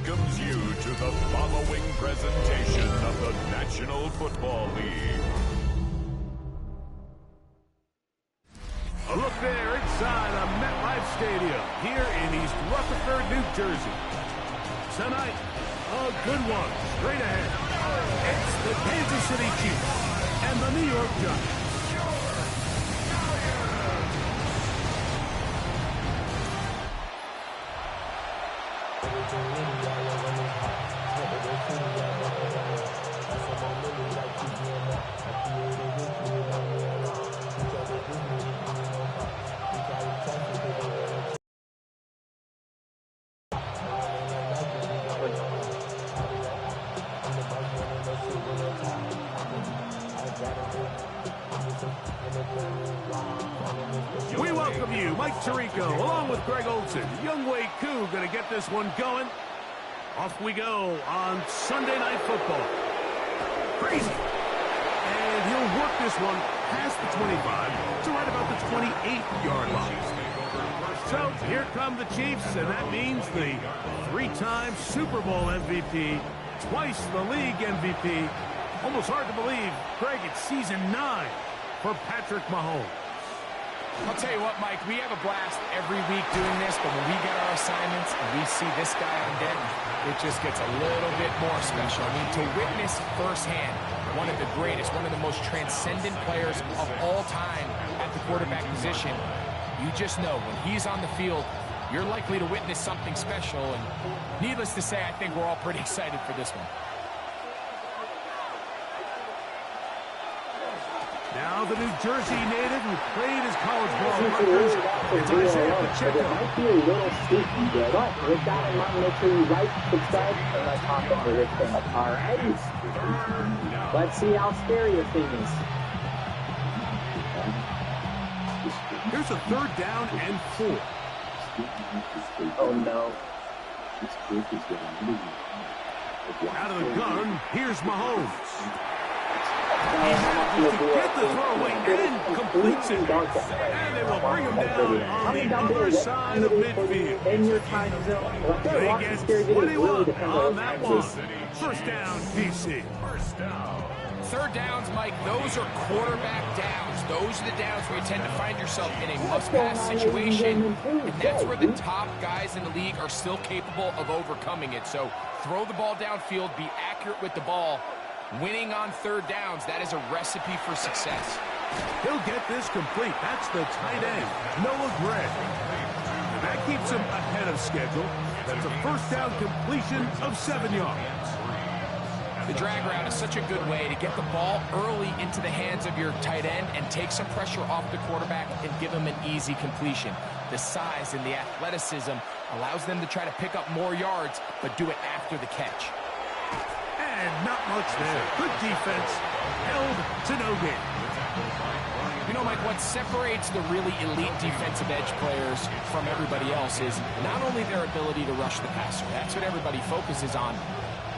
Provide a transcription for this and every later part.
welcomes you to the following presentation of the National Football League. A look there inside of MetLife Stadium here in East Rutherford, New Jersey. Tonight, a good one straight ahead. It's the Kansas City Chiefs and the New York Giants. We welcome you, Mike Tirico, along with Greg Olson. Youngwei Koo going to get this one going. Off we go on Sunday Night Football. Crazy. And he'll work this one past the 25 to right about the 28-yard line. So here come the Chiefs, and that means the three-time Super Bowl MVP, twice the league MVP. Almost hard to believe, Greg, it's season 9 for Patrick Mahomes. I'll tell you what, Mike, we have a blast every week doing this, but when we get our assignments and we see this guy on deck, it just gets a little bit more special. I mean, to witness firsthand one of the greatest, one of the most transcendent players of all time at the quarterback position, you just know when he's on the field, you're likely to witness something special. And needless to say, I think we're all pretty excited for this one. Now the New Jersey native who played his college ball at Rutgers, it's Isaiah Pacheco. It might be a little sneaky, but with that in mind, make sure you like, subscribe, and let's hop over this thing up. Alrighty. Let's see how scary this thing is. Here's a 3rd down and 4. Oh no. Out of the gun, here's Mahomes. He manages to get the throw away and completes it. And they will bring him down on the other side of midfield. In your time zone. They get 21 on that one. First down, DC. First down. 3rd downs, Mike, those are quarterback downs. Those are the downs where you tend to find yourself in a must-pass situation, and that's where the top guys in the league are still capable of overcoming it. So throw the ball downfield, be accurate with the ball. Winning on 3rd downs, that is a recipe for success. He'll get this complete. That's the tight end, Noah Gray. And that keeps him ahead of schedule. That's a first down completion of 7 yards. The drag route is such a good way to get the ball early into the hands of your tight end and take some pressure off the quarterback and give him an easy completion. The size and the athleticism allows them to try to pick up more yards, but do it after the catch. And not much there. Good defense. Held to no gain. You know, Mike, what separates the really elite defensive edge players from everybody else is not only their ability to rush the passer. That's what everybody focuses on.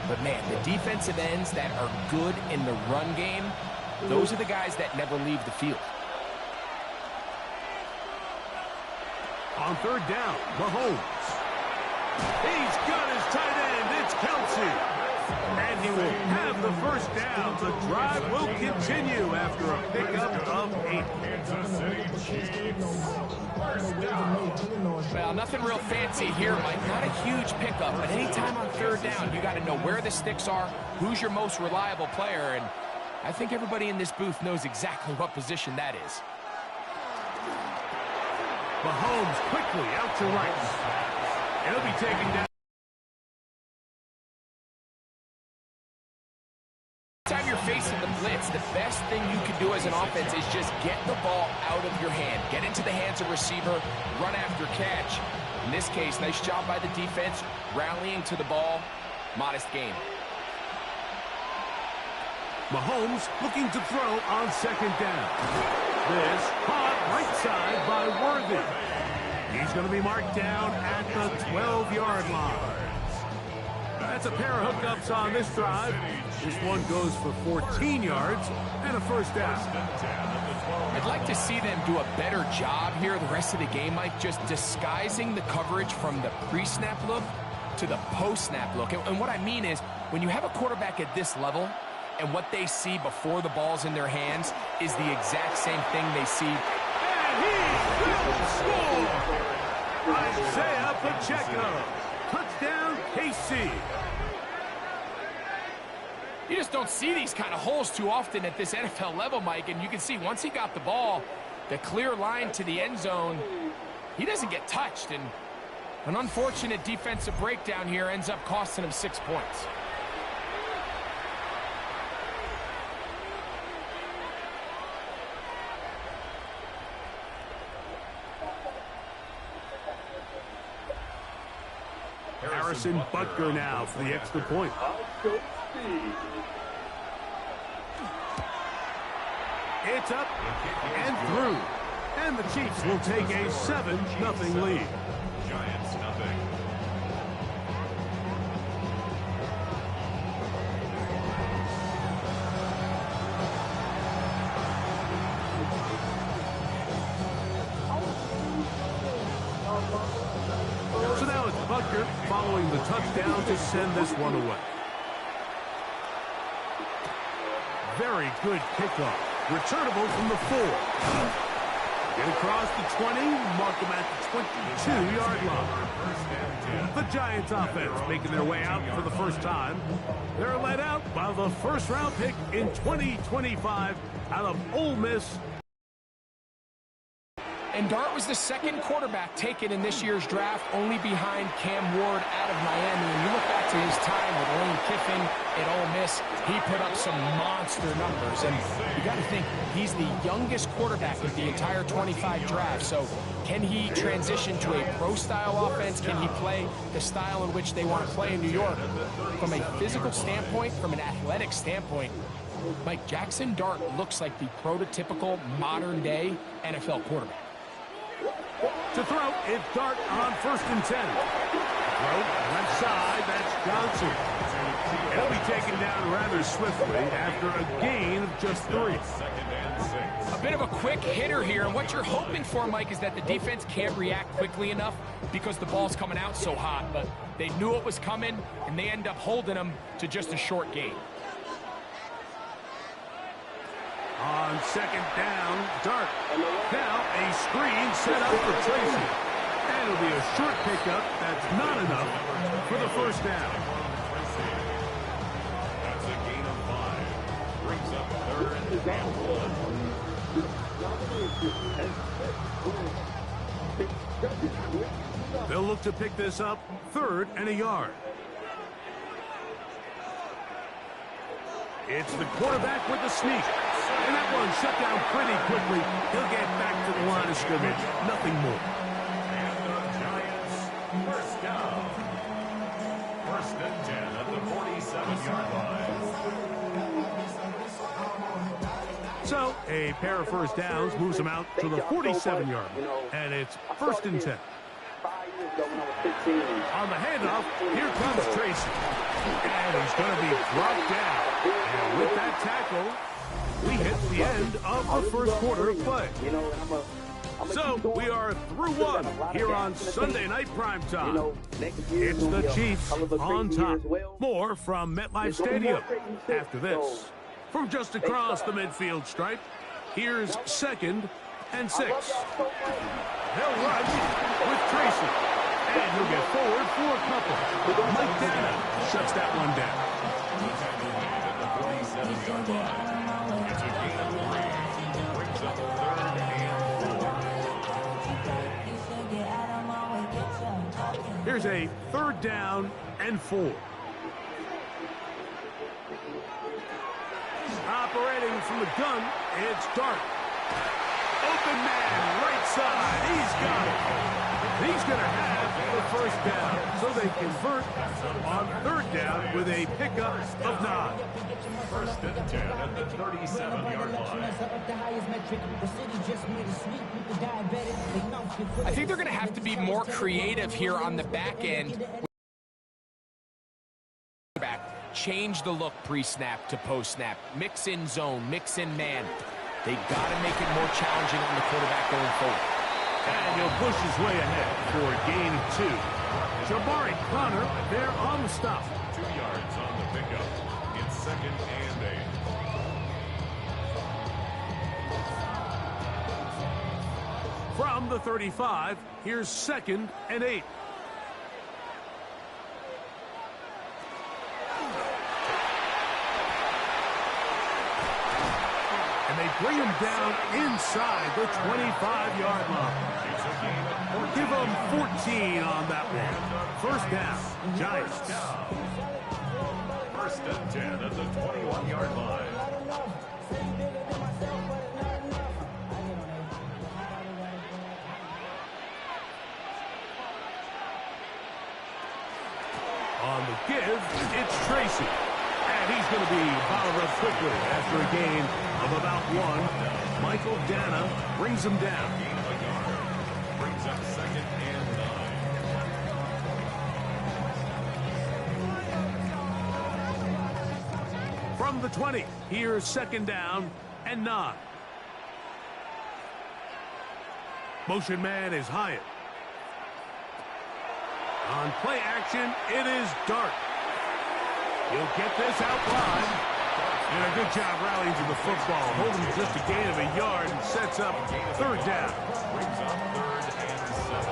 But, man, the defensive ends that are good in the run game, those are the guys that never leave the field. On 3rd down, Mahomes. He's got his tight end. It's Kelsey. And he will have the first down. The drive will continue after a pickup of 8. Well, nothing real fancy here, Mike. Not a huge pickup, but anytime on 3rd down, you got to know where the sticks are, who's your most reliable player, and I think everybody in this booth knows exactly what position that is. Mahomes quickly out to right. He'll be taken down. Anytime you're facing the blitz, the best thing you can do as an offense is just get the ball out of your hand. Get into the hands of receiver, run after catch. In this case, nice job by the defense, rallying to the ball. Modest gain. Mahomes looking to throw on 2nd down. This caught right side by Worthy. He's going to be marked down at the 12-yard line. That's a pair of hookups on this drive. This one goes for 14 yards and a first down. I'd like to see them do a better job here the rest of the game, Mike, just disguising the coverage from the pre-snap look to the post-snap look. And what I mean is, when you have a quarterback at this level, and what they see before the ball's in their hands is the exact same thing they see. And he will score! Isaiah Pacheco. Touchdown, KC. You just don't see these kind of holes too often at this NFL level, Mike, and you can see once he got the ball, the clear line to the end zone, he doesn't get touched, and an unfortunate defensive breakdown here ends up costing him 6 points. Harrison Butker now for the extra point. It's up and through. And the Chiefs will take a 7-0 lead. Giants nothing. So now it's Butker following the touchdown to send this one away. Very good kickoff. Returnable from the 4. Get across the 20, mark them at the 22-yard line. The Giants offense making their way out for the first time. They're led out by the first-round pick in 2025 out of Ole Miss. And Dart was the second quarterback taken in this year's draft, only behind Cam Ward out of Miami. And you look back to his time with Lane Kiffin at Ole Miss, he put up some monster numbers. And you got to think, he's the youngest quarterback of the entire 25 draft. So can he transition to a pro-style offense? Can he play the style in which they want to play in New York? From a physical standpoint, from an athletic standpoint, Mike, Jackson Dart looks like the prototypical modern-day NFL quarterback. To throw, it's Dart on 1st and 10. Throw, left side, that's Johnson. He'll be taken down rather swiftly after a gain of just 3. A bit of a quick hitter here, and what you're hoping for, Mike, is that the defense can't react quickly enough because the ball's coming out so hot, but they knew it was coming, and they end up holding them to just a short gain. On 2nd down, Dart. Now a screen set up for Tracy. And it'll be a short pickup. That's not enough for the first down. That's a gain of 5. Brings up 3rd and 1. They'll look to pick this up 3rd and a yard. It's the quarterback with the sneak. And that one shut down pretty quickly. He'll get back to the line of scrimmage. Nothing more. And the Giants, first down. 1st and 10 at the 47-yard line. So, a pair of first downs moves them out to the 47-yard line. And it's 1st and 10. On the handoff, here comes Tracy. And he's going to be brought down. And with that tackle, we hit the end of the first quarter of play. So we are through one here on Sunday Night Primetime. It's the Chiefs on top. More from MetLife Stadium after this. From just across the midfield stripe, here's 2nd and 6. They'll run with Tracy. And he'll get forward for a couple. Mike Dana shuts that one down. Here's a 3rd down and 4. Operating from the gun, it's Dart. Open man, right side. He's got it. He's going to have the first down, so they convert on 3rd down with a pickup of 9. 1st and 10 at the 37-yard line. I think they're going to have to be more creative here on the back end. Change the look pre-snap to post-snap. Mix in zone, mix in man. They got to make it more challenging on the quarterback going forward. And he'll push his way ahead for a gain of 2. Jabari Connor there on the stop. 2 yards on the pickup. It's 2nd and 8. From the 35, here's 2nd and 8. And they bring him down inside the 25-yard line. Give them 14 on that one. First down, Giants. 1st and 10 at the 21-yard line. On the give, it's Tracy. And he's going to be bottled up quickly after a gain of about 1. Michael Dana brings him down. Brings up 2nd and 9. From the 20, here's 2nd down and 9. Motion man is Hyatt. On play action, it is Dart. He'll get this out wide. And a good job rallying to the football. Holding just a gain of a yard and sets up 3rd down. Brings up 3rd and 7.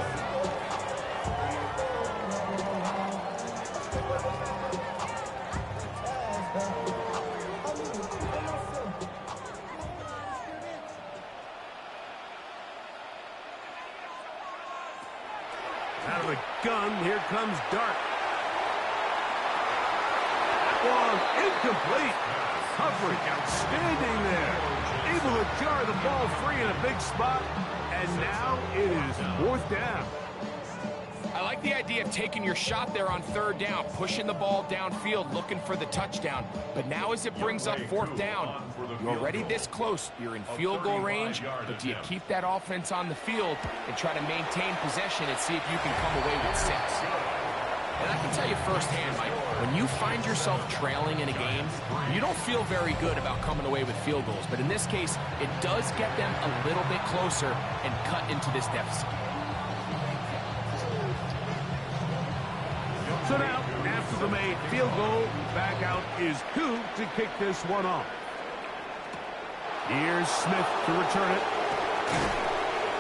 Out of the gun, here comes Dart. That one incomplete. Coverage outstanding there. Able to jar the ball free in a big spot. And now it is 4th down. I like the idea of taking your shot there on 3rd down, pushing the ball downfield, looking for the touchdown. But now as it brings up 4th down, you're already this close. You're in field goal range, but do you keep that offense on the field and try to maintain possession and see if you can come away with 6? And I can tell you firsthand, Mike, when you find yourself trailing in a game, you don't feel very good about coming away with field goals. But in this case, it does get them a little bit closer and cut into this deficit. So now, after the made field goal, back out is Koo to kick this one off. Here's Smith to return it.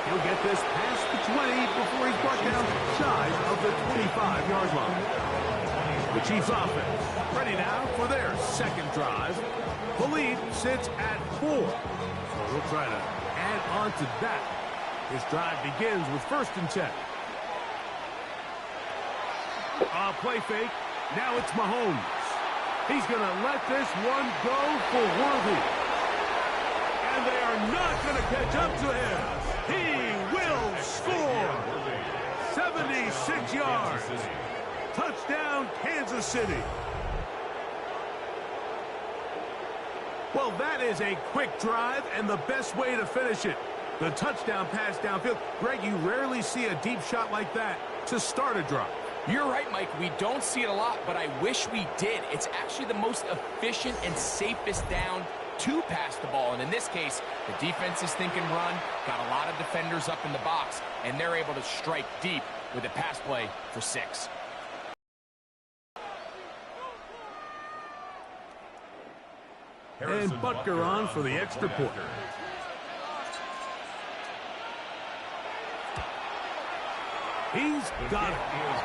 He'll get this past the 20 before he's brought down shy of the 25-yard line. The Chiefs offense ready now for their 2nd drive. The lead sits at 4. So we'll try to add on to that. This drive begins with 1st and 10. Play fake. Now it's Mahomes. He's going to let this one go for Worthy. And they are not going to catch up to him. He will score. 76 yards. Touchdown, Kansas City. Well, that is a quick drive and the best way to finish it. The touchdown pass downfield. Greg, you rarely see a deep shot like that to start a drive. You're right, Mike. We don't see it a lot, but I wish we did. It's actually the most efficient and safest down to pass the ball. And in this case, the defense is thinking run, got a lot of defenders up in the box, and they're able to strike deep with a pass play for 6. And Butker on for the extra point. He's got it.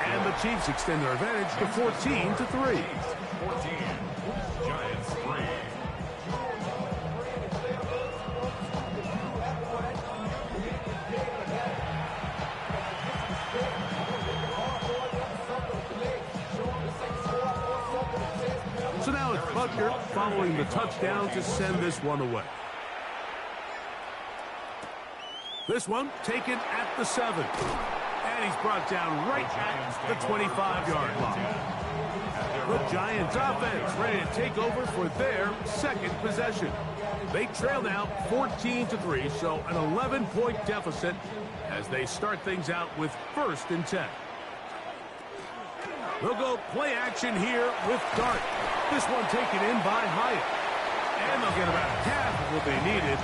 And the Chiefs extend their advantage to 14-3. 14. Giants 3. So now it's Butker following the touchdown to send this one away. This one taken at the 7. And he's brought down right at the 25-yard line. The Giants offense ready to take over for their 2nd possession. They trail now 14-3, so an 11-point deficit as they start things out with 1st and 10. They'll go play action here with Dart. This one taken in by Hyatt. And they'll get about half of what they needed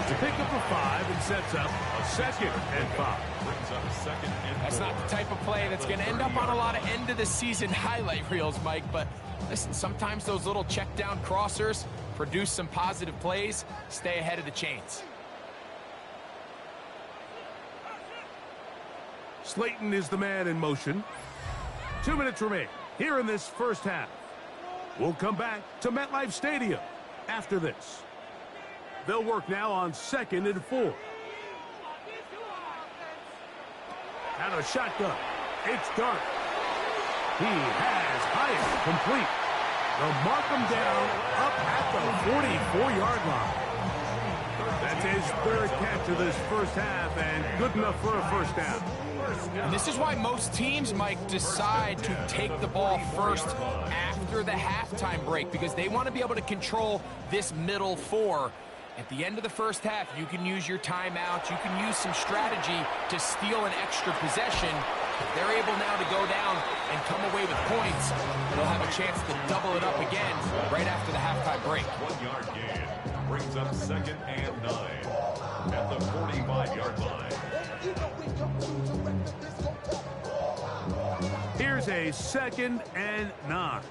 to pick up a 5 and sets up a 2nd and 5. That's not the type of play that's going to end up on a lot of end-of-the-season highlight reels, Mike, but listen, sometimes those little check-down crossers produce some positive plays. Stay ahead of the chains. Slayton is the man in motion. 2 minutes remain here in this first half. We'll come back to MetLife Stadium after this. They'll work now on 2nd and 4. Out of shotgun. It's Dart. He has Hyatt complete. They'll mark him down up at the 44-yard line. That's his 3rd catch of this first half and good enough for a first down. And this is why most teams, Mike, decide to take the ball first after the halftime break, because they want to be able to control this middle 4. At the end of the first half, you can use your timeouts. You can use some strategy to steal an extra possession. If they're able now to go down and come away with points, they'll have a chance to double it up again right after the halftime break. 1-yard gain brings up 2nd and 9 at the 45-yard line. Here's a 2nd and 9.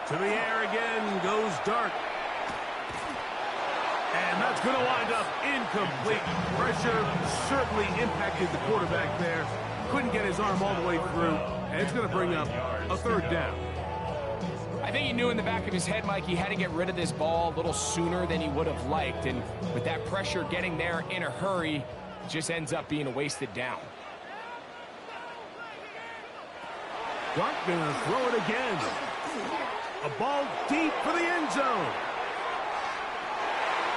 To the air again goes Dart. And that's going to wind up incomplete. Pressure certainly impacted the quarterback there. Couldn't get his arm all the way through. And it's going to bring up a 3rd down. I think he knew in the back of his head, Mike, he had to get rid of this ball a little sooner than he would have liked. And with that pressure getting there in a hurry, it just ends up being a wasted down. Dart going to throw it again. A ball deep for the end zone.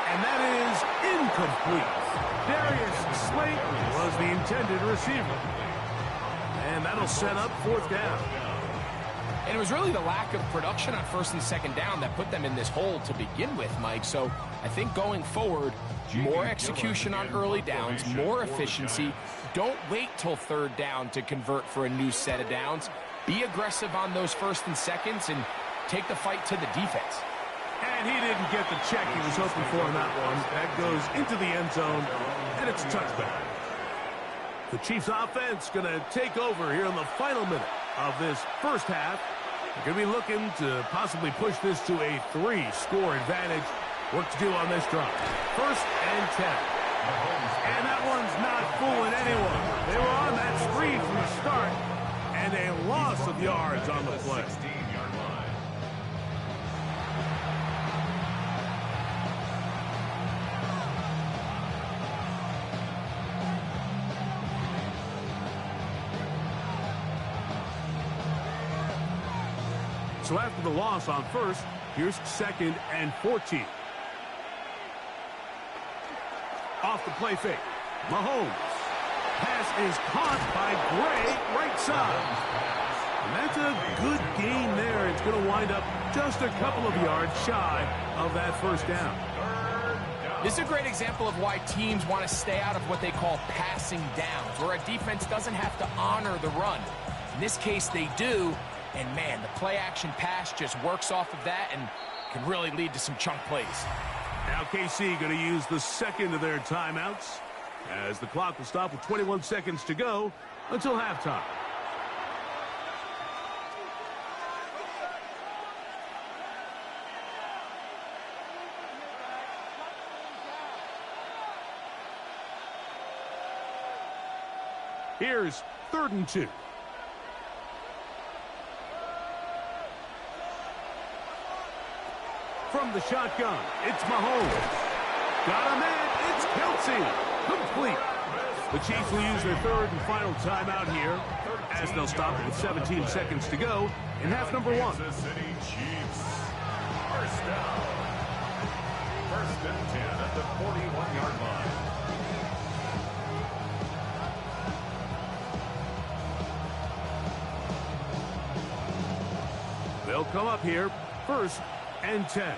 And that is incomplete. Darius Slayton was the intended receiver. And that'll set up 4th down. And it was really the lack of production on 1st and 2nd down that put them in this hole to begin with, Mike. So I think going forward, more execution on early downs, more efficiency. Don't wait till 3rd down to convert for a new set of downs. Be aggressive on those 1st and 2nds and take the fight to the defense. And he didn't get the check he was hoping for on that one. That goes into the end zone, and it's a touchback. The Chiefs offense going to take over here in the final minute of this first half. They're going to be looking to possibly push this to a 3-score advantage. Work to do on this drive. 1st and 10. And that one's not fooling anyone. They were on that screen from the start, and a loss of yards on the play. So after the loss on 1st, here's 2nd and 14. Off the play fake. Mahomes. Pass is caught by Gray, right side. And that's a good gain there. It's going to wind up just a couple of yards shy of that 1st down. This is a great example of why teams want to stay out of what they call passing downs, where a defense doesn't have to honor the run. In this case, they do. And, man, the play-action pass just works off of that and can really lead to some chunk plays. Now KC going to use the 2nd of their timeouts as the clock will stop with 21 seconds to go until halftime. Here's 3rd and 2. From the shotgun, it's Mahomes. Got a man, it's Kelsey. Complete. The Chiefs will use their 3rd and final timeout here as they'll stop with 17 seconds to go in half number 1. Kansas City Chiefs. 1st down. 1st and 10 at the 41-yard line. They'll come up here 1st and 10.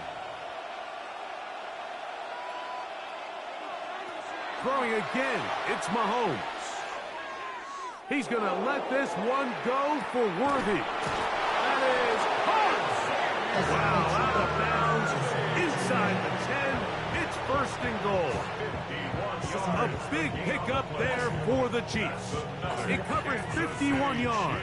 Throwing again, it's Mahomes. He's going to let this one go for Worthy. That is Hurts. Wow, out of bounds, inside the 10. first and goal. A big pickup there for the Chiefs. It covers 51 yards.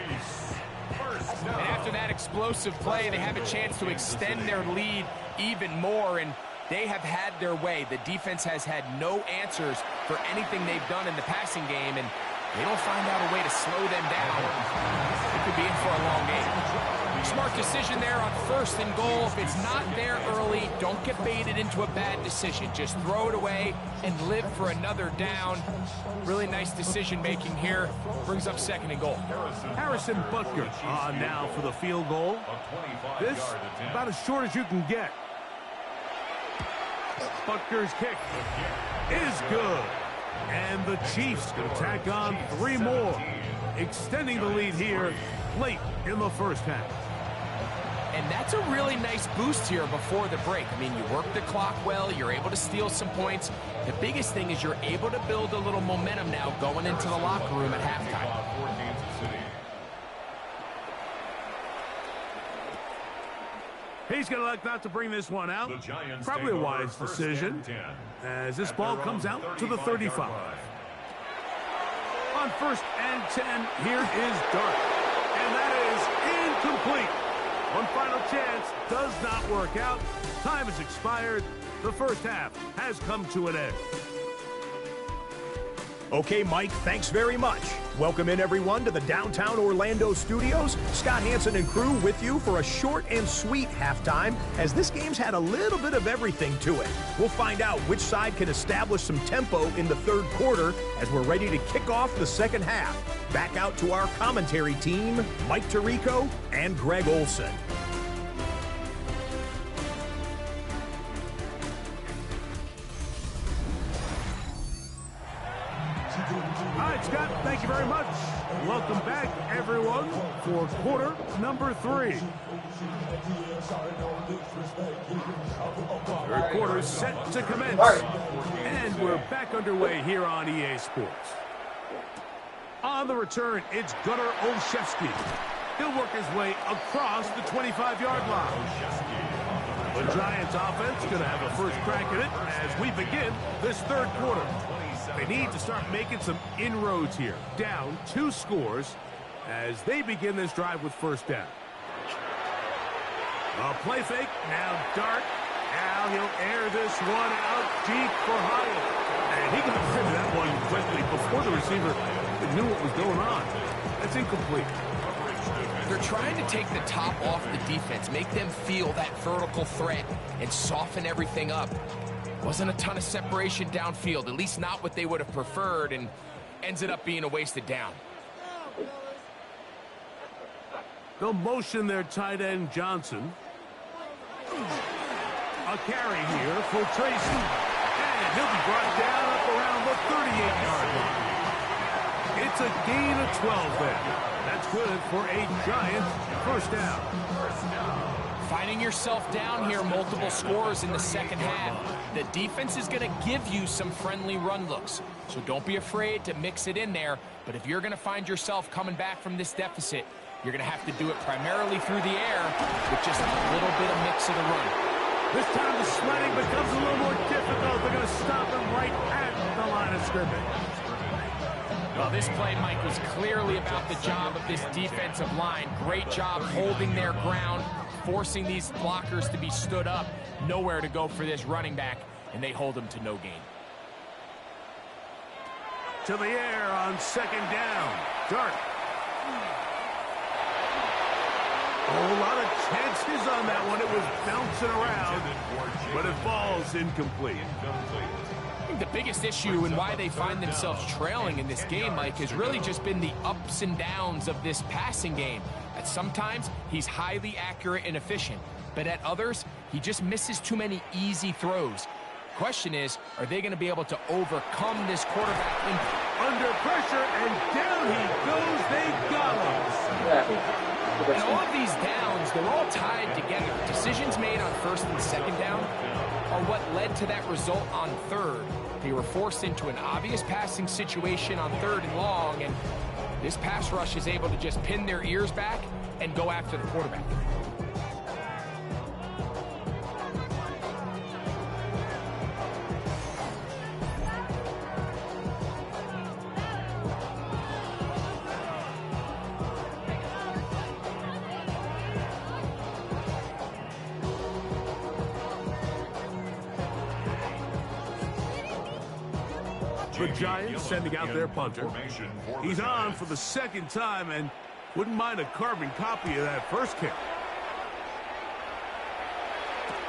And after that explosive play, they have a chance to extend their lead even more, and they have had their way. The defense has had no answers for anything they've done in the passing game, and they don't find out a way to slow them down. It could be in for a long game. Smart decision there on first and goal. If it's not there early, don't get baited into a bad decision. Just throw it away and live for another down. Really nice decision making here. Brings up second and goal. Harrison Butker on now for the field goal. This about as short as you can get. Butker's kick is good. And the Chiefs can tack on 3 more, extending the lead here late in the first half. And that's a really nice boost here before the break. I mean, you work the clock well, you're able to steal some points. The biggest thing is you're able to build a little momentum now going into the locker room at halftime. He's going to elect not to bring this one out. Probably a wise decision as this ball comes out to the 35. On first and 10, here is Dart. And that is incomplete. One final chance does not work out. Time has expired. The first half has come to an end. Okay, Mike, thanks very much. Welcome in, everyone, to the downtown Orlando studios. Scott Hansen and crew with you for a short and sweet halftime, as this game's had a little bit of everything to it. We'll find out which side can establish some tempo in the third quarter as we're ready to kick off the second half. Back out to our commentary team, Mike Tirico and Greg Olson. All right, Scott, thank you very much. Welcome back, everyone, for quarter number 3. Third quarter set to commence. And we're back underway here on EA Sports. On the return, it's Gunnar Olszewski. He'll work his way across the 25-yard line. The Giants offense going to have a first crack at it as we begin this third quarter. They need to start making some inroads here. Down 2 scores as they begin this drive with first down. A play fake. Now Dart. Now he'll air this one out deep for Hyatt. And he got rid of that one quickly before the receiver knew what was going on. That's incomplete. They're trying to take the top off the defense, make them feel that vertical threat, and soften everything up. Wasn't a ton of separation downfield, at least not what they would have preferred, and ends it up being a wasted down. They'll motion their tight end Johnson. A carry here for Tracy. And he'll be brought down up around the 38-yard line. It's a gain of 12 there. That's good for a Giant first down. Finding yourself down here, multiple scores in the second half. The defense is going to give you some friendly run looks, so don't be afraid to mix it in there. But if you're going to find yourself coming back from this deficit, you're going to have to do it primarily through the air with just a little bit of mix of the run. This time the sledding becomes a little more difficult. They're going to stop him right at the line of scrimmage. Well, this play, Mike, was clearly about the job of this defensive line. Great job holding their ground, forcing these blockers to be stood up. Nowhere to go for this running back, and they hold him to no gain. To the air on second down. Dart. A lot of chances on that one. It was bouncing around, but it falls incomplete. I think the biggest issue and why they find themselves trailing in this game, Mike, has really just been the ups and downs of this passing game. At sometimes, he's highly accurate and efficient, but at others, he just misses too many easy throws. Question is, are they going to be able to overcome this quarterback injury? Under pressure, and down he goes. They got him. And all of these downs, they're all tied together. Decisions made on first and second down are what led to that result on third. They were forced into an obvious passing situation on third and long, and this pass rush is able to just pin their ears back and go after the quarterback. The Giants sending out their punter. He's on for the second time and wouldn't mind a carbon copy of that first kick.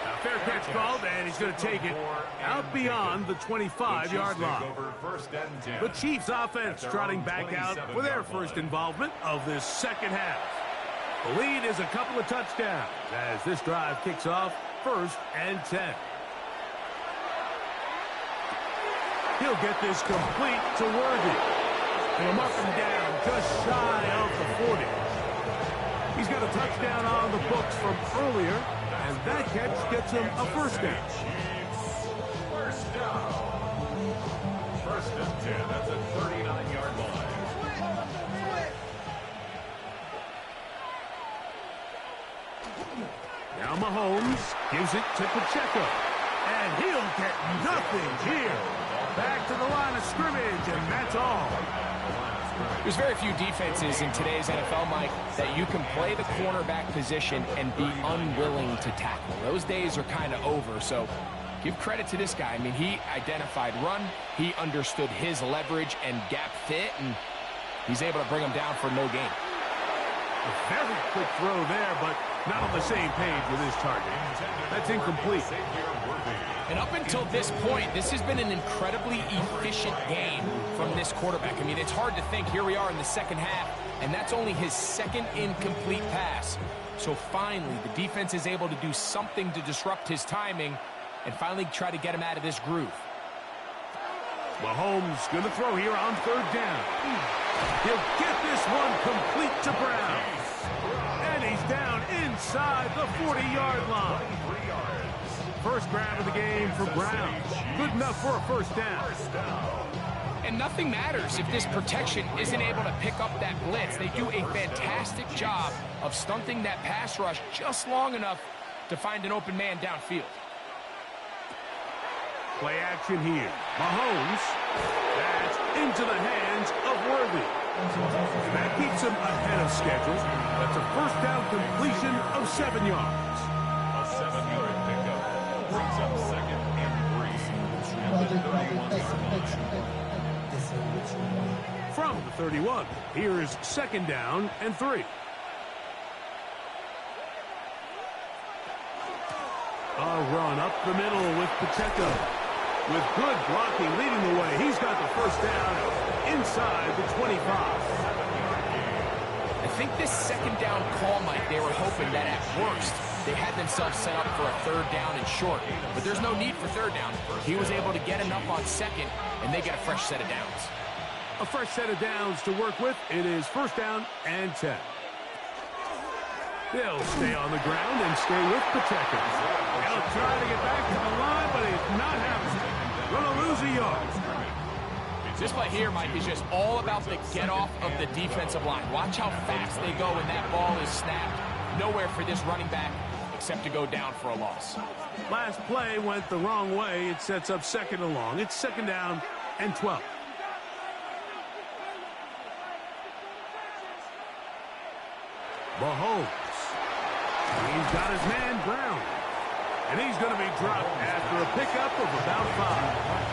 A fair catch called, and he's going to take it out beyond the 25-yard line. The Chiefs offense trotting back out for their first involvement of this second half. The lead is a couple of touchdowns as this drive kicks off 1st and 10. He'll get this complete to Worthy. He'll mark him down just shy of the 40. He's got a touchdown on the books from earlier, and that catch gets him a first down. First down. 1st and 10 at the 39-yard line. Now Mahomes gives it to Pacheco, and he'll get nothing here. Back to the line of scrimmage, and that's all. There's very few defenses in today's NFL, Mike, that you can play the cornerback position and be unwilling to tackle. Those days are kind of over, so give credit to this guy. I mean, he identified run, he understood his leverage and gap fit, and he's able to bring him down for no gain. A very quick throw there, but not on the same page with his target. That's incomplete. And up until this point, this has been an incredibly efficient game from this quarterback. I mean, it's hard to think. Here we are in the second half, and that's only his second incomplete pass. So finally, the defense is able to do something to disrupt his timing and finally try to get him out of this groove. Mahomes going to throw here on 3rd down. He'll get this one complete to Brown. And he's down inside the 40-yard line. First grab of the game for Brown. Good enough for a first down. And nothing matters if this protection isn't able to pick up that blitz. They do a fantastic job of stunting that pass rush just long enough to find an open man downfield. Play action here. Mahomes. That's into the hands of Worthy. That keeps him ahead of schedule. That's a first down completion of 7 yards. A 7-yard pickup brings up 2nd and 3 at the 31-yard line. From the 31, here's 2nd down and 3. A run up the middle with Pacheco. With good blocking leading the way, he's got the first down inside the 25. I think this 2nd down call, Mike, they were hoping that at worst they had themselves set up for a 3rd down and short. But there's no need for 3rd down. He was able to get enough on 2nd, and they get a fresh set of downs. A fresh set of downs to work with. It is 1st down and 10. They'll stay on the ground and stay with Pacheco. He'll try to get back to the line, but he's not having it. Going to lose a yard. This play here, Mike, is just all about the get-off of the defensive line. Watch how fast they go when that ball is snapped. Nowhere for this running back except to go down for a loss. Last play went the wrong way. It sets up 2nd and long. It's 2nd down and 12. Mahomes. He's got his man Brown. And he's going to be dropped after a pickup of about 5.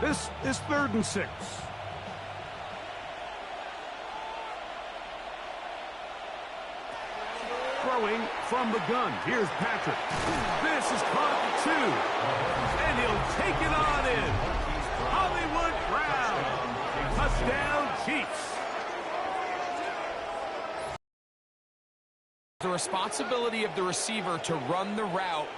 This is 3rd and 6. Throwing from the gun. Here's Patrick. This is caught at 2. And he'll take it on in. Hollywood Brown. Touchdown, Chiefs. The responsibility of the receiver to run the route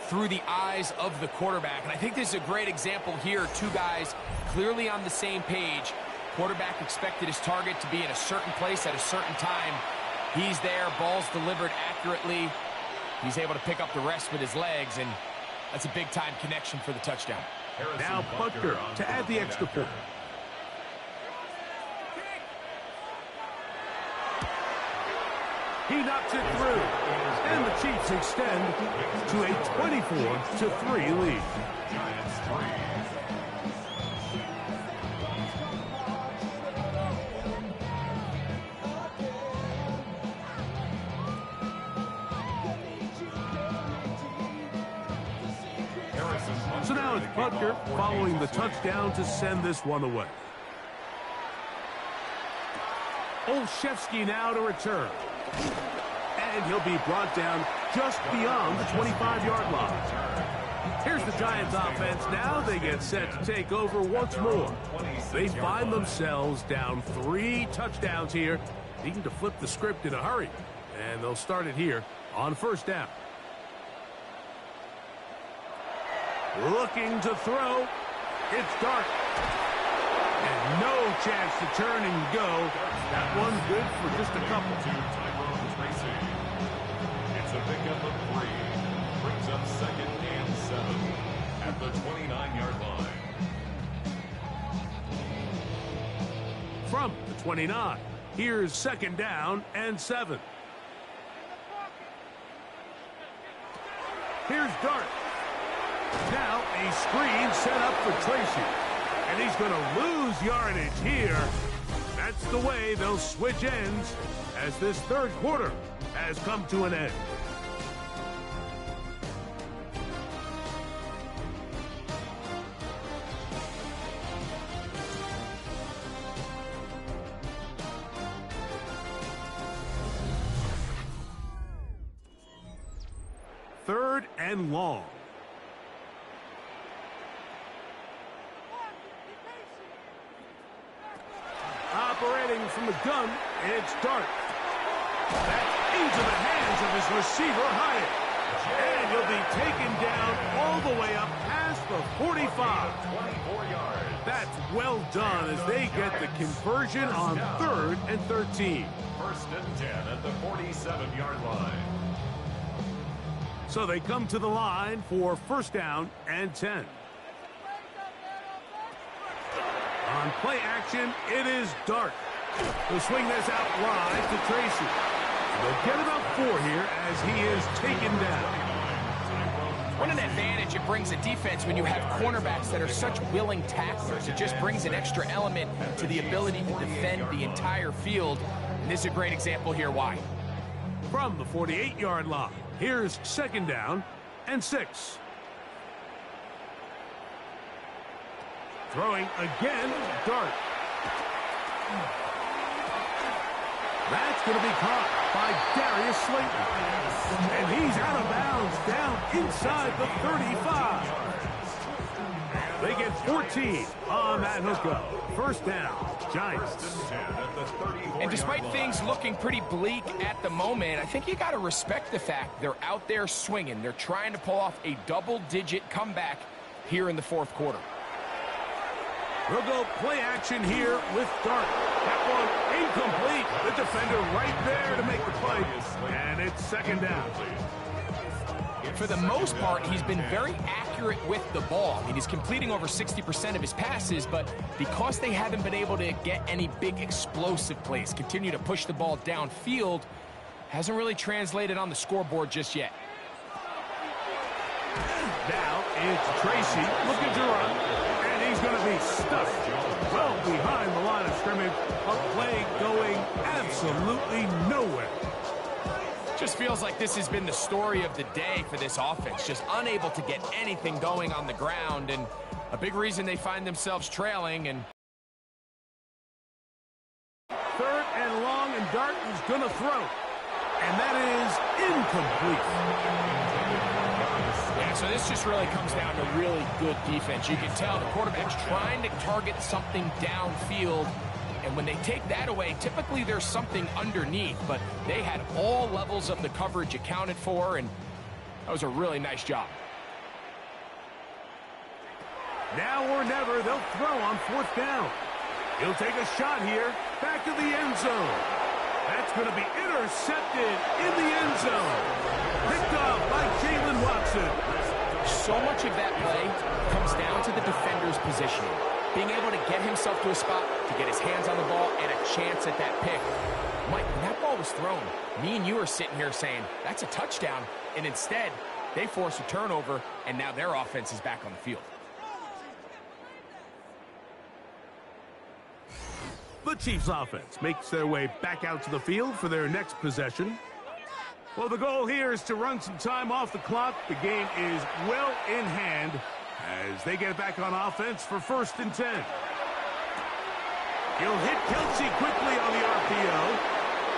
through the eyes of the quarterback. And I think this is a great example here. 2 guys clearly on the same page. Quarterback expected his target to be in a certain place at a certain time. He's there, ball's delivered accurately. He's able to pick up the rest with his legs, and that's a big-time connection for the touchdown. Now Butker to add the extra point. He knocks it through, and the Chiefs extend to a 24-3 lead. Giants 3. So now it's Butker following the touchdown to send this one away. Olszewski now to return. And he'll be brought down just beyond the 25-yard line. Here's the Giants offense now. They get set to take over once more. They find themselves down 3 touchdowns here, needing to flip the script in a hurry. And they'll start it here on first down. Looking to throw. It's Dart. And no chance to turn and go. That one's good for just a couple. It's a pickup of 3. Brings up 2nd and 7 at the 29-yard line. From the 29, here's 2nd down and 7. Here's Dart. Now a screen set up for Tracy. And he's going to lose yardage here. That's the way they'll switch ends as this third quarter has come to an end. Third and long. Operating from the gun, it's Dart. That's into the hands of his receiver, Hyatt. And he'll be taken down all the way up past the 45. 24 yards. That's well done as they get the conversion on 3rd and 13. 1st and 10 at the 47-yard line. So they come to the line for first down and 10. On play action, it is Dart. He'll swing this out wide to Tracy. They'll get about 4 here as he is taken down. What an advantage it brings a defense when you have cornerbacks that are such willing tacklers. It just brings an extra element to the ability to defend the entire field. And this is a great example here why. From the 48-yard line, here's 2nd down and 6. Throwing again, Dart. That's going to be caught by Darius Slayton. And he's out of bounds down inside the 35. They get 14 on that hookup. First down, Giants. And despite things looking pretty bleak at the moment, I think you got to respect the fact they're out there swinging. They're trying to pull off a double-digit comeback here in the 4th quarter. We'll go play action here with Dart. That one incomplete. The defender right there to make the play. And it's 2nd down. For the most part, he's been very accurate with the ball. I mean, he's completing over 60% of his passes, but because they haven't been able to get any big explosive plays, continue to push the ball downfield, hasn't really translated on the scoreboard just yet. Now it's Tracy looking to run. He's going to be stuffed well behind the line of scrimmage. A play going absolutely nowhere. Just feels like this has been the story of the day for this offense. Just unable to get anything going on the ground. And a big reason they find themselves trailing. And 3rd and long, and Dart is going to throw. And that is incomplete. So this just really comes down to really good defense. You can tell the quarterback's trying to target something downfield, and when they take that away, typically there's something underneath, but they had all levels of the coverage accounted for, and that was a really nice job. Now or never, they'll throw on 4th down. He'll take a shot here, back to the end zone. That's going to be intercepted in the end zone. Picked up by Jalen Watson. So much of that play comes down to the defender's positioning. Being able to get himself to a spot, to get his hands on the ball, and a chance at that pick. Mike, when that ball was thrown, me and you are sitting here saying, that's a touchdown. And instead, they force a turnover, and now their offense is back on the field. The Chiefs offense makes their way back out to the field for their next possession. Well, the goal here is to run some time off the clock. The game is well in hand. as they get back on offense for 1st and 10. He'll hit Kelsey quickly on the RPO,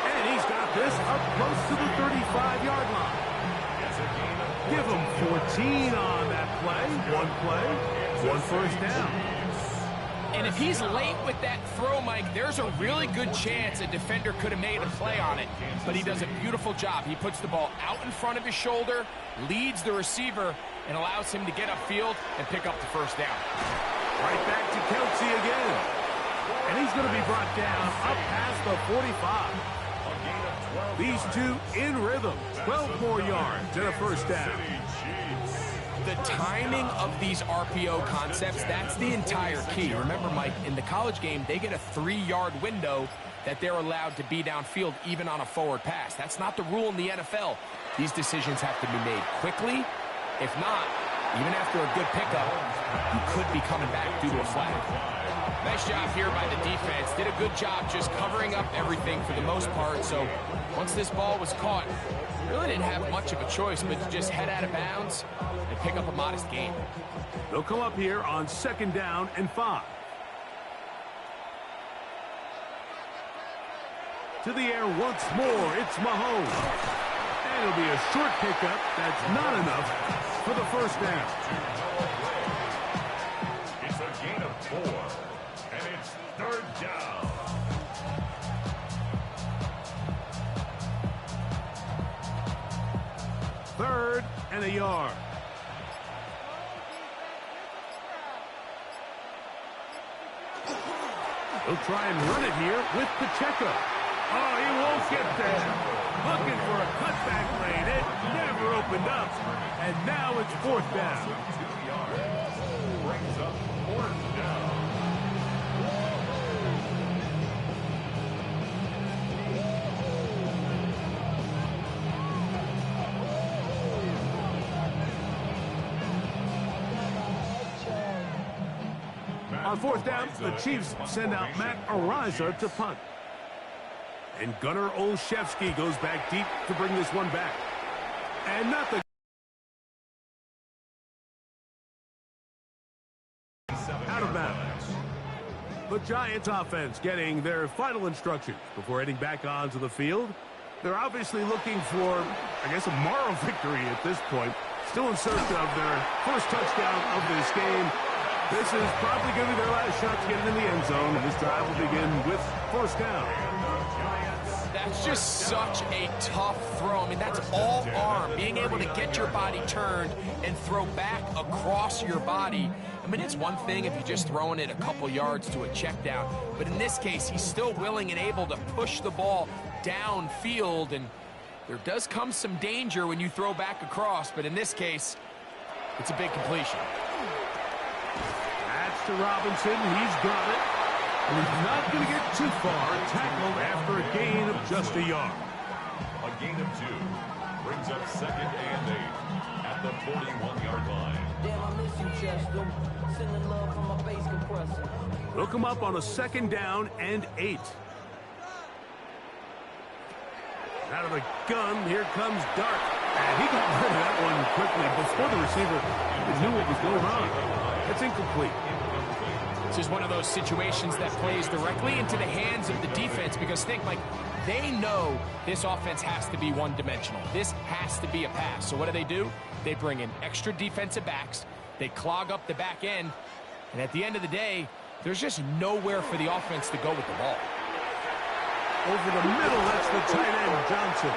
and he's got this up close to the 35-yard line. Give him 14 on that play, one first down. And if he's late with that throw, Mike, there's a really good chance a defender could have made a play on it, but he does a beautiful job. He puts the ball out in front of his shoulder, leads the receiver, and allows him to get upfield and pick up the first down. Right back to Kelsey again. And he's going to be brought down up past the 45. These two in rhythm. 12 more yards and a first down. The timing of these RPO concepts, that's the entire key. Remember, Mike, in the college game, they get a 3-yard window that they're allowed to be downfield even on a forward pass. That's not the rule in the NFL. These decisions have to be made quickly. If not, even after a good pickup, you could be coming back due to a flag. Nice job here by the defense. Did a good job just covering up everything for the most part. So once this ball was caught, really didn't have much of a choice but to just head out of bounds and pick up a modest gain. They'll come up here on 2nd down and 5. To the air once more, it's Mahomes. And it'll be a short pickup. That's not enough for the first down. It's a gain of 4, and it's 3rd down. Third and a yard. He'll try and run it here with Pacheco. Oh, he won't get there. Looking for a cutback lane. It never opened up. And now it's 4th down. 2 yards. Brings up 4th down. On 4th down, the Chiefs send out Matt Araiza to punt. And Gunnar Olszewski goes back deep to bring this one back. And not the out of bounds. The Giants offense getting their final instructions before heading back onto the field. They're obviously looking for, I guess, a moral victory at this point. Still in search of their first touchdown of this game. This is probably going to be their last shot to get it in the end zone. This drive will begin with 1st down. That's just such a tough throw. I mean, that's all arm. Being able to get your body turned and throw back across your body. I mean, it's one thing if you're just throwing it a couple yards to a check down. But in this case, he's still willing and able to push the ball downfield. And there does come some danger when you throw back across. But in this case, it's a big completion. To Robinson, he's got it. And he's not going to get too far. Tackled after a gain of just a yard. A gain of 2 brings up 2nd and 8 at the 41-yard line. Damn, I miss you, Chester. Sending love from my bass compressor. They'll come up on a 2nd down and 8. Out of the gun, here comes Dart. And he got rid of that one quickly before the receiver knew what was going on. It's incomplete. This is one of those situations that plays directly into the hands of the defense because think, Mike, they know this offense has to be one-dimensional. This has to be a pass. So what do? They bring in extra defensive backs. They clog up the back end. And at the end of the day, there's just nowhere for the offense to go with the ball. Over the middle, that's the tight end, Johnson.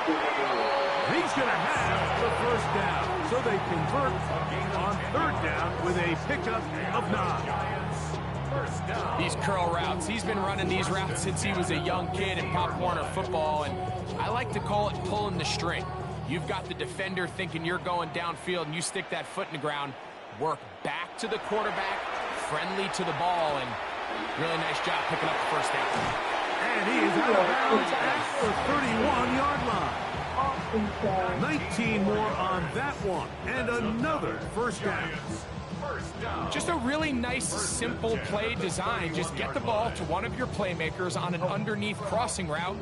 He's going to have the first down. So they convert on 3rd down with a pickup of 9. These curl routes, he's been running these routes since he was a young kid in Pop Warner football, and I like to call it pulling the string. You've got the defender thinking you're going downfield, and you stick that foot in the ground, work back to the quarterback, friendly to the ball, and really nice job picking up the first down. And he is out of bounds at the 31-yard line. 19 more on that one, and another first down. Just a really nice, simple play design. Just get the ball to one of your playmakers on an underneath crossing route,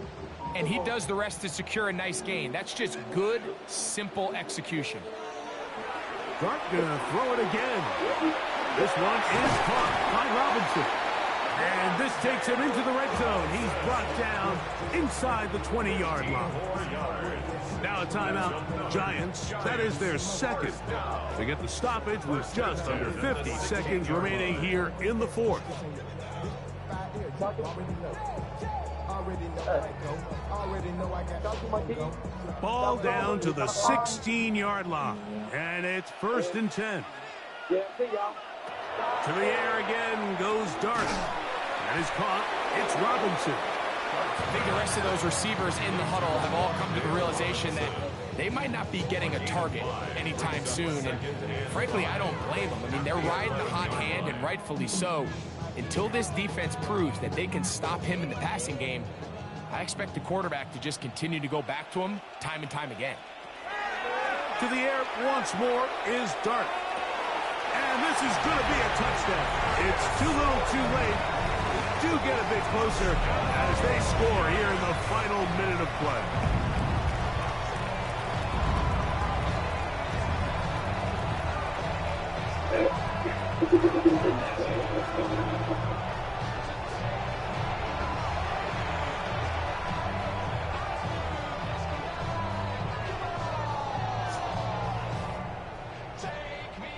and he does the rest to secure a nice gain. That's just good, simple execution. Dart gonna throw it again. This one is caught by Robinson. And this takes him into the red zone. He's brought down inside the 20-yard line. Now a timeout. Giants, that is their second. They get the stoppage with just under 50 seconds remaining here in the fourth. Ball down to the 16-yard line. And it's 1st and 10. To the air again goes Dart. That is caught. It's Robinson. I think the rest of those receivers in the huddle have all come to the realization that they might not be getting a target anytime soon. And frankly, I don't blame them. I mean, they're riding the hot hand, and rightfully so. Until this defense proves that they can stop him in the passing game, I expect the quarterback to just continue to go back to him time and time again. To the air once more is Dart. And this is going to be a touchdown. It's too little too late. Do get a bit closer as they score here in the final minute of play.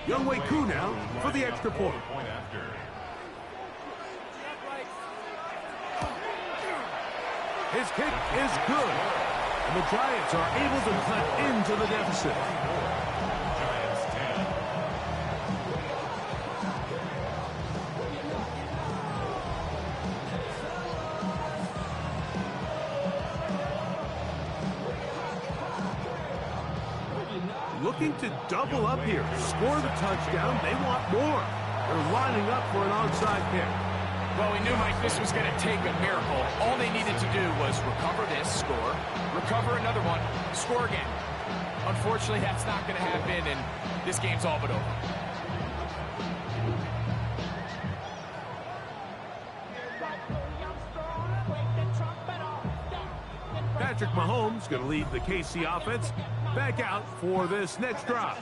Younghoe Koo now for the extra point. His kick is good. And the Giants are able to cut into the deficit. Giants 10. Looking to double up here. Score the touchdown. They want more. They're lining up for an onside kick. Well, we knew, Mike, this was going to take a miracle. All they needed to do was recover this, score, recover another one, score again. Unfortunately, that's not going to happen, and this game's all but over. Patrick Mahomes going to lead the KC offense back out for this next drive.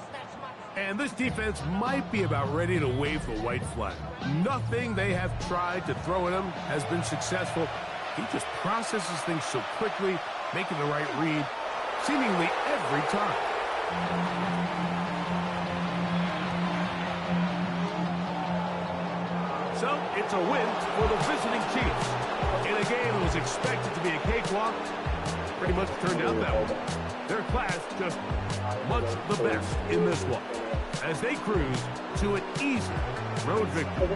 And this defense might be about ready to wave the white flag. Nothing they have tried to throw at him has been successful. He just processes things so quickly, making the right read, seemingly every time. So, it's a win for the visiting Chiefs. In a game that was expected to be a cakewalk, pretty much turned out that way. Their class just much the best in this one, as they cruise to an easy road victory.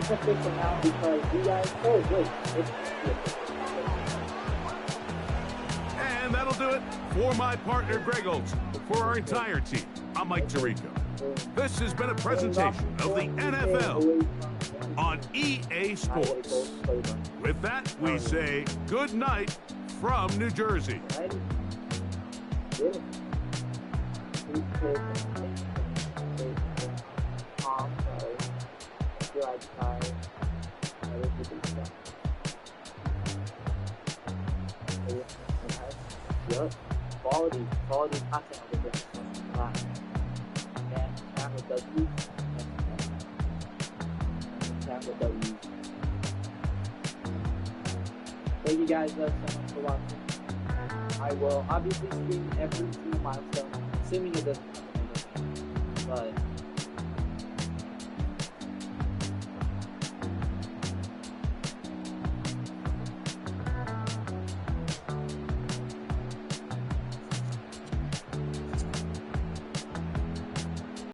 And that'll do it for my partner, Greg Olson. For our entire team, I'm Mike Tirico. This has been a presentation of the NFL on EA Sports. With that, we say good night from New Jersey. Quality content over here. And camera W. Camera W. Thank you guys so much for watching. I will obviously stream every single milestone, assuming it doesn't happen. But